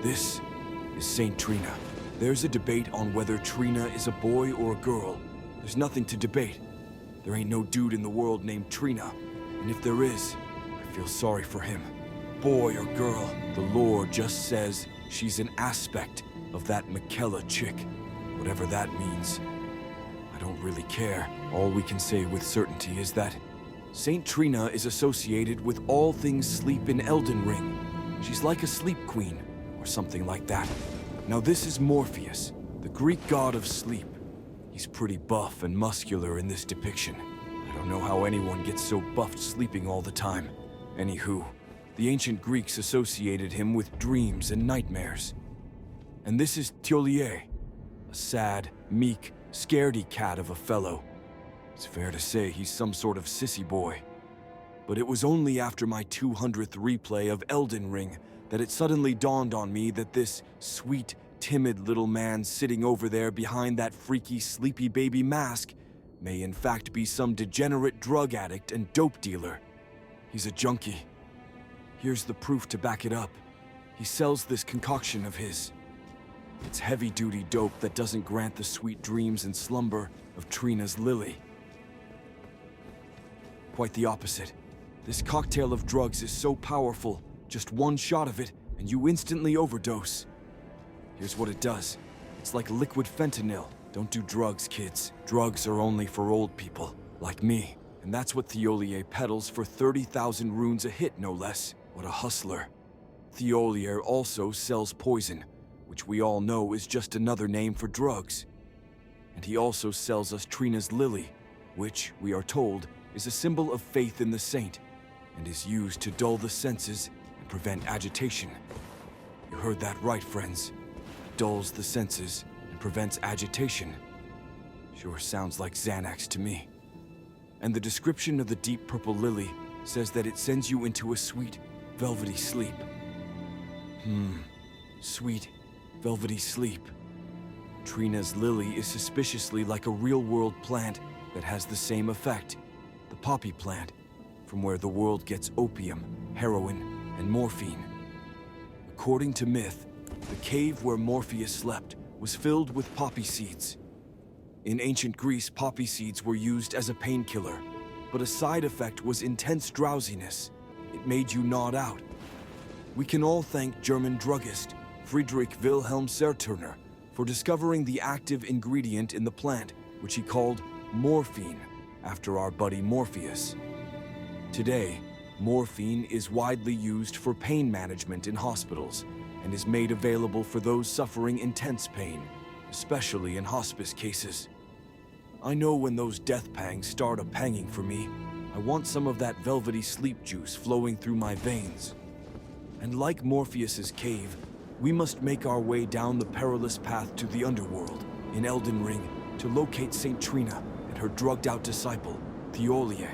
This is Saint Trina. There's a debate on whether Trina is a boy or a girl. There's nothing to debate. There ain't no dude in the world named Trina. And if there is, I feel sorry for him. Boy or girl, the lore just says she's an aspect of that Michaela chick. Whatever that means. I don't really care. All we can say with certainty is that Saint Trina is associated with all things sleep in Elden Ring. She's like a sleep queen, or something like that. Now this is Morpheus, the Greek god of sleep. He's pretty buff and muscular in this depiction. I don't know how anyone gets so buffed sleeping all the time. Anywho, the ancient Greeks associated him with dreams and nightmares. And this is Thiollier, a sad, meek, scaredy cat of a fellow. It's fair to say he's some sort of sissy boy. But it was only after my 200th replay of Elden Ring that it suddenly dawned on me that this sweet, timid little man sitting over there behind that freaky sleepy baby mask may in fact be some degenerate drug addict and dope dealer. He's a junkie. Here's the proof to back it up. He sells this concoction of his. It's heavy-duty dope that doesn't grant the sweet dreams and slumber of Trina's Lily. Quite the opposite. This cocktail of drugs is so powerful, just one shot of it, and you instantly overdose. Here's what it does. It's like liquid fentanyl. Don't do drugs, kids. Drugs are only for old people, like me. And that's what Thiollier peddles for 30,000 runes a hit, no less. What a hustler. Thiollier also sells poison, which we all know is just another name for drugs. And he also sells us Trina's Lily, which, we are told, is a symbol of faith in the saint, and is used to dull the senses and prevent agitation. You heard that right, friends. Dulls the senses and prevents agitation. Sure sounds like Xanax to me. And the description of the deep purple lily says that it sends you into a sweet, velvety sleep. Sweet, velvety sleep. Trina's lily is suspiciously like a real-world plant that has the same effect. The poppy plant, from where the world gets opium, heroin, and morphine. According to myth, the cave where Morpheus slept was filled with poppy seeds. In ancient Greece, poppy seeds were used as a painkiller, but a side effect was intense drowsiness. It made you nod out. We can all thank German druggist Friedrich Wilhelm Serturner for discovering the active ingredient in the plant, which he called morphine, after our buddy Morpheus. Today, morphine is widely used for pain management in hospitals and is made available for those suffering intense pain, especially in hospice cases. I know when those death pangs start a-panging for me, I want some of that velvety sleep juice flowing through my veins. And like Morpheus's cave, we must make our way down the perilous path to the underworld in Elden Ring to locate Saint Trina and her drugged-out disciple, Thiollier.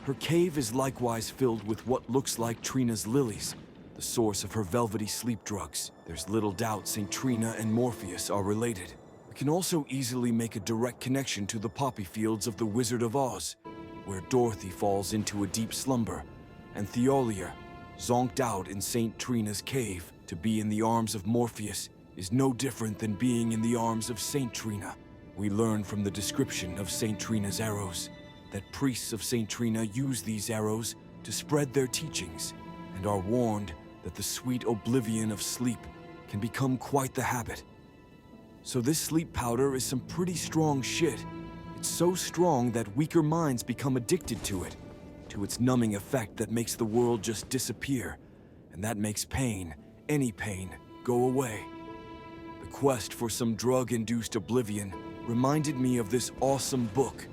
Her cave is likewise filled with what looks like Trina's lilies, the source of her velvety sleep drugs. There's little doubt Saint Trina and Morpheus are related. We can also easily make a direct connection to the poppy fields of the Wizard of Oz, where Dorothy falls into a deep slumber, and Thiollier, zonked out in Saint Trina's cave. To be in the arms of Morpheus is no different than being in the arms of Saint Trina. We learn from the description of Saint Trina's arrows that priests of Saint Trina use these arrows to spread their teachings, and are warned that the sweet oblivion of sleep can become quite the habit. So this sleep powder is some pretty strong shit. It's so strong that weaker minds become addicted to it, to its numbing effect that makes the world just disappear, and that makes pain, any pain, go away. The quest for some drug-induced oblivion reminded me of this awesome book,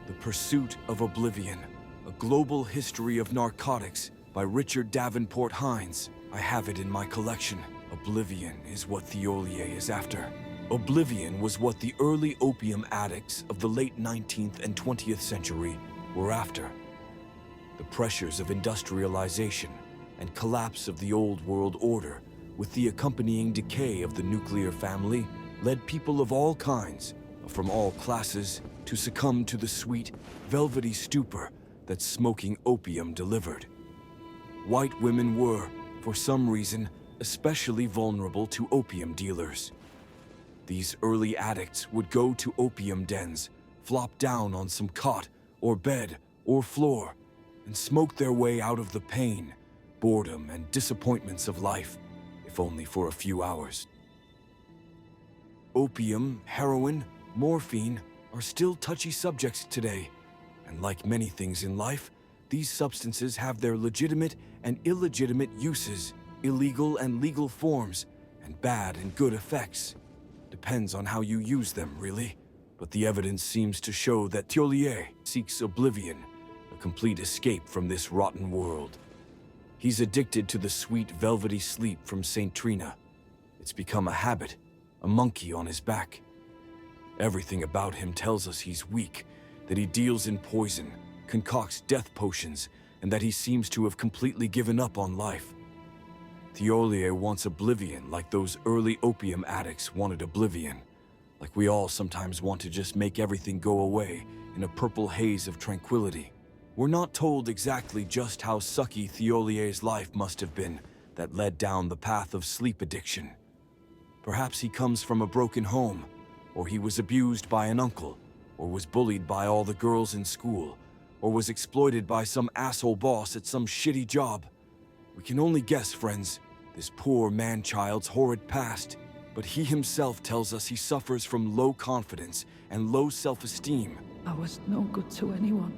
The Pursuit of Oblivion, A Global History of Narcotics by Richard Davenport Hines. I have it in my collection. Oblivion is what Thiollier is after. Oblivion was what the early opium addicts of the late 19th and 20th century were after. The pressures of industrialization and collapse of the old world order, with the accompanying decay of the nuclear family, led people of all kinds, from all classes, to succumb to the sweet, velvety stupor that smoking opium delivered. White women were, for some reason, especially vulnerable to opium dealers. These early addicts would go to opium dens, flop down on some cot or bed or floor, and smoke their way out of the pain, boredom, and disappointments of life, if only for a few hours. Opium, heroin, morphine are still touchy subjects today, and like many things in life, these substances have their legitimate and illegitimate uses, illegal and legal forms, and bad and good effects. Depends on how you use them, really. But the evidence seems to show that Thiollier seeks oblivion, a complete escape from this rotten world. He's addicted to the sweet velvety sleep from St. Trina. It's become a habit, a monkey on his back. Everything about him tells us he's weak, that he deals in poison, concocts death potions, and that he seems to have completely given up on life. Thiollier wants oblivion like those early opium addicts wanted oblivion. Like we all sometimes want to just make everything go away in a purple haze of tranquility. We're not told exactly just how sucky Thiollier's life must have been that led down the path of sleep addiction. Perhaps he comes from a broken home, or he was abused by an uncle, or was bullied by all the girls in school, or was exploited by some asshole boss at some shitty job. We can only guess, friends, this poor man-child's horrid past, but he himself tells us he suffers from low confidence and low self-esteem. I was no good to anyone.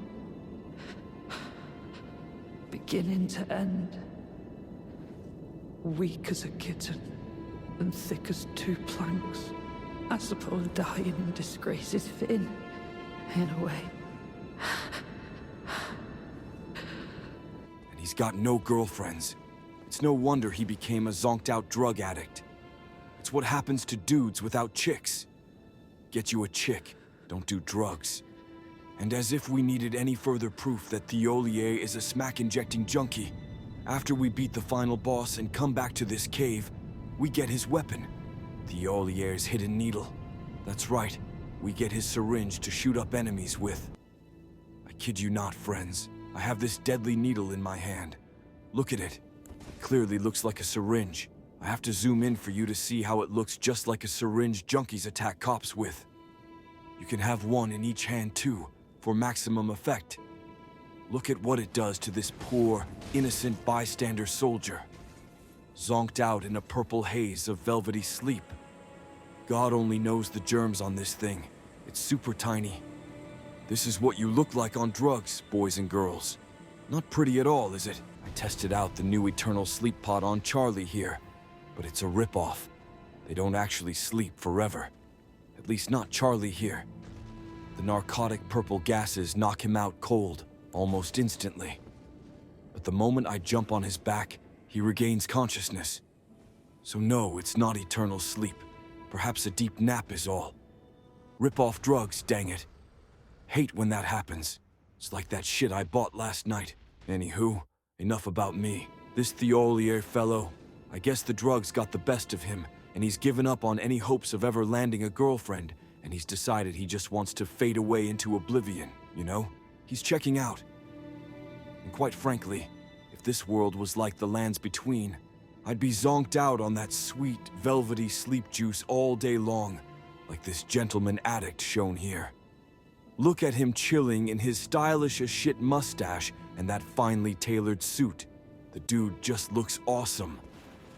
Beginning to end. Weak as a kitten, and thick as two planks. I suppose dying in disgrace is fitting, in a way. And he's got no girlfriends. It's no wonder he became a zonked-out drug addict. It's what happens to dudes without chicks. Get you a chick, don't do drugs. And as if we needed any further proof that Thiollier is a smack-injecting junkie, after we beat the final boss and come back to this cave, we get his weapon, Thiollier's hidden needle. That's right, we get his syringe to shoot up enemies with. I kid you not, friends. I have this deadly needle in my hand. Look at it. It clearly looks like a syringe. I have to zoom in for you to see how it looks just like a syringe junkies attack cops with. You can have one in each hand too, for maximum effect. Look at what it does to this poor, innocent bystander soldier. Zonked out in a purple haze of velvety sleep. God only knows the germs on this thing. It's super tiny. This is what you look like on drugs, boys and girls. Not pretty at all, is it? I tested out the new Eternal Sleep Pod on Charlie here, but it's a ripoff. They don't actually sleep forever. At least not Charlie here. The narcotic purple gases knock him out cold, almost instantly. But the moment I jump on his back, he regains consciousness. So no, it's not eternal sleep. Perhaps a deep nap is all. Rip off drugs, dang it. Hate when that happens. It's like that shit I bought last night. Anywho, enough about me. This Thiollier fellow, I guess the drugs got the best of him, and he's given up on any hopes of ever landing a girlfriend, and he's decided he just wants to fade away into oblivion, you know? He's checking out. And quite frankly, if this world was like the lands between, I'd be zonked out on that sweet, velvety sleep juice all day long, like this gentleman addict shown here. Look at him chilling in his stylish as shit mustache and that finely tailored suit. The dude just looks awesome.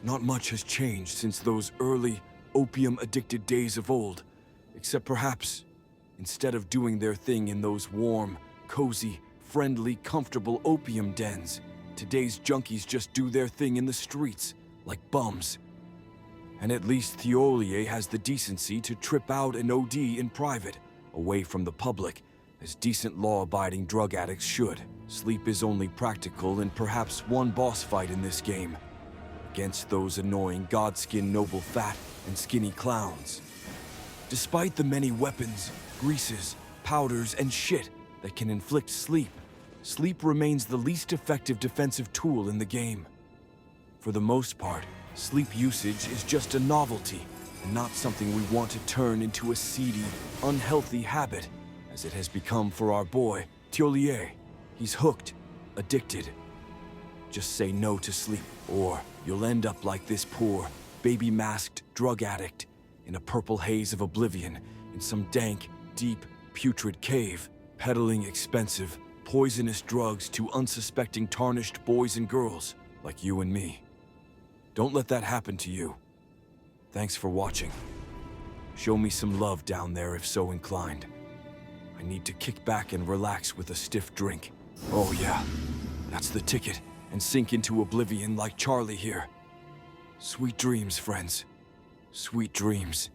Not much has changed since those early, opium-addicted days of old, except perhaps, instead of doing their thing in those warm, cozy, friendly, comfortable opium dens, today's junkies just do their thing in the streets, like bums. And at least Thiollier has the decency to trip out and OD in private, away from the public, as decent law-abiding drug addicts should. Sleep is only practical in perhaps one boss fight in this game, against those annoying godskin noble fat and skinny clowns. Despite the many weapons, greases, powders, and shit that can inflict sleep, sleep remains the least effective defensive tool in the game. For the most part, sleep usage is just a novelty, and not something we want to turn into a seedy, unhealthy habit, as it has become for our boy, Thiollier. He's hooked, addicted. Just say no to sleep, or you'll end up like this poor, baby-masked drug addict in a purple haze of oblivion in some dank, deep, putrid cave, peddling expensive, poisonous drugs to unsuspecting tarnished boys and girls like you and me. Don't let that happen to you. Thanks for watching. Show me some love down there if so inclined. I need to kick back and relax with a stiff drink. Oh yeah, that's the ticket, and sink into oblivion like Charlie here. Sweet dreams, friends. Sweet dreams.